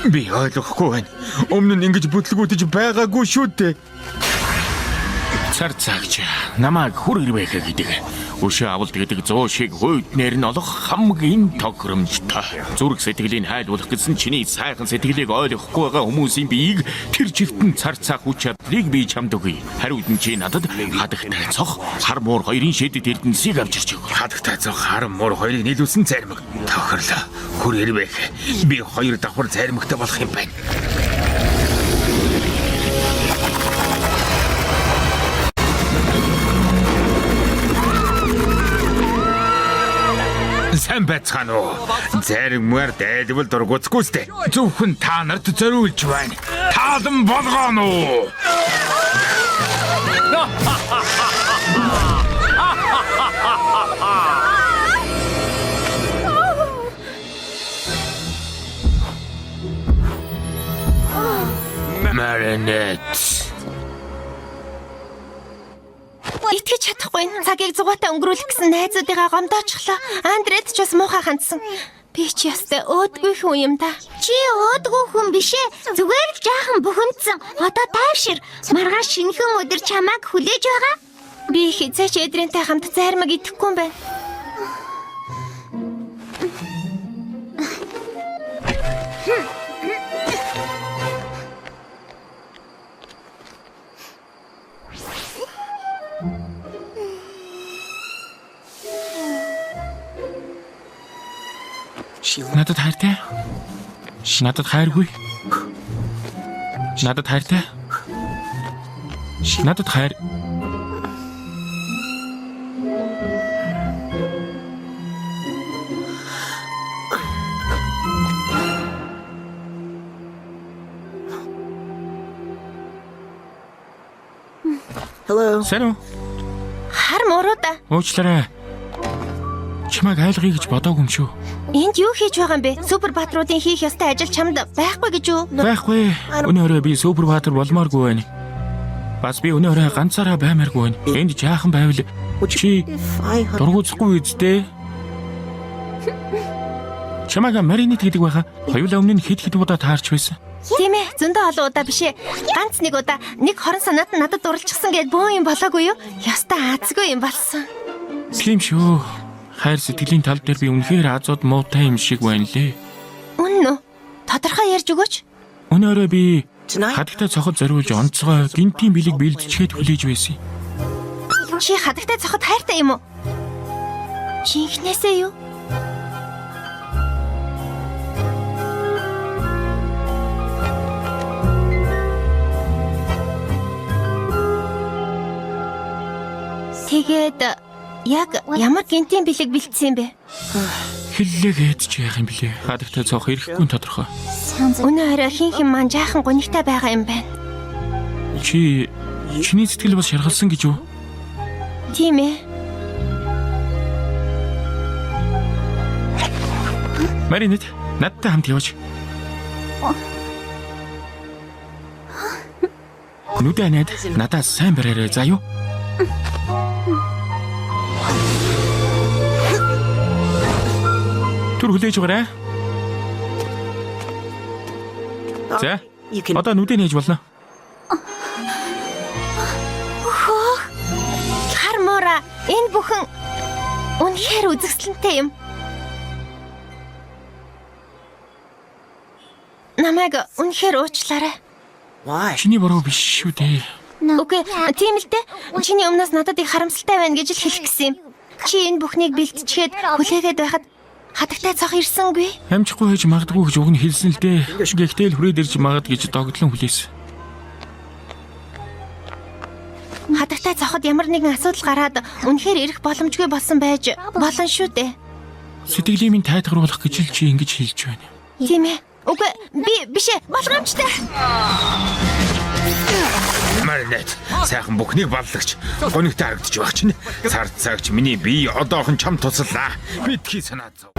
Би ойлгохгүй байна. Өмнө нь ингэж бүтлгүүдэж байгаагүй шүү дээ. Цар цагч намайг хүр ирвэхэ гэдэг. Өшөө авалт гэдэг 100 шиг хүйднэр нь олох хамгийн тохиромжтой. Зүрх сэтгэлийн хайлуулах гэсэн чиний сайхан сэтгэлийг ойлгохгүй байгаа хүмүүсийн биеийг тэр чигтэн цар цаг хүч чадлыг би чамд өгье. Хариуд нь чи надад хадагтай цох, хар муур хоёрын шидэд эрдэнсийг авчирч өг. Хадагтай цох, хар муур хоёрыг нийлүүлсэн цармаг. Тохирлоо. Хүр ирвэхэ. Би хоёр давхар цармагтай болох юм байна. Сайн байцгаана уу? Зариммаар дайлбал дургуцгүй сте. Зөвхөн та нарт зориулж байна. Таалан болгоно уу? Маринет. Итгэж чадахгүй. Цагийг зугаатай өнгөрүүлэх гэсэн найзуудыгаа гомдоочлоо. Андред ч бас муухай хандсан. Би ч ястай өөдгүй хүн юм да. Чи өөдгүй хүн биш ээ. Зүгээр л жаахан бухимдсан. Одоо тайвшир. Маргааш шинэхэн өдөр чамайг хүлээж байгаа. Би хизээч Эдрэнтэй хамт зармаг идэхгүй юм байна. Надад хайртай. Надад хайргүй. Надад хайртай. Надад хайр. Hello. Сэно. Хар мууруудаа. Уучлаарай. Чамайг айлгая гэж бодоогүй юм шүү. Энд юу хийж байгаа юм бэ? Супер баатруудын хийх ёстой ажил чамд байхгүй гэж юу? Байхгүй. Өнөөрөө би супер баатар болмооргүй байна. Бас би өнөөрөө ганцаараа баймааргүй байна. Энд жаахан байвал чи дургуцахгүй үсттэй. Чамайг Маринет гэдэг байхаа хоёулаа өмнө нь хэд удаа таарч байсан. Тийм ээ, зөндөө олон удаа биш ээ. Ганц нэг удаа нэг хорон санаат нь надад дурлчихсан гэд бөө юм болоогүй юу? Ястаа азгүй юм болсон. Тийм шүү. Хайр сэтгэлийн тал дээр би үнэхээр азууд муутай юм шиг байна лээ. Үнэн үү? Тодорхой ярьж өгөөч. Өнөөрөө би хадагтай цоход зориулж онцгой гинтийн бэлэг бэлдчихэд хүлээж байсан. Чи хадагтай цоход хайртай юм уу? Чинхнээсээ юу? Тэгээд яг ямар гинтийн бэлэг бэлдсэн бэ? Хиллээ гээдч яах юм блэ? Хадагтай цох ирэхгүй тодорхой. Өнөө орой хин маань жаахан гонигтай байгаа юм байна. Чиний сэтгэл бас шаргалсан гэж юу? Тийм ээ. Маринет, надтай хамт яваач. Нүдэ найд, надаас сайн бариарай заа юу? Түр хүлээж өгөөрэй. За, одоо нүдэ нээж болно. Хармора, энэ бүхэн үнэхээр үзэсгэлэнтэй юм. Намайг үнэхээр уучлаарай. Чиний буруу биш шүү дээ. Үгүй, тийм л дээ. Чиний өмнөөс надад их харамсалтай байна гэж л хэлэх гэсэн юм. Чи энэ бүхнийг бэлтчихэд хүлээгээд байхад хадагтай цох ирсэнгүй. Амжихгүй байж магадгүй гэж уг нь хэлсэн л дээ. Гэхдээ л хүрээд ирж магад гэж догтлон хүлээсэн. Хадагтай цоход ямар нэгэн асуудал гараад үнэхээр ирэх боломжгүй болсон байж болно шүү дээ. Сэтгэлийн минь тайлгаруулах гэж л чи ингэж хэлж байна. Тийм ээ. Үгүй, би биш ээ. Болгоомжтой. Маринет, сайхан бүхнийг баллагч. Гонигтай харагдаж байх чинь. Цар цагч миний бие одоохон чам туслаа. Битгий санаа зов.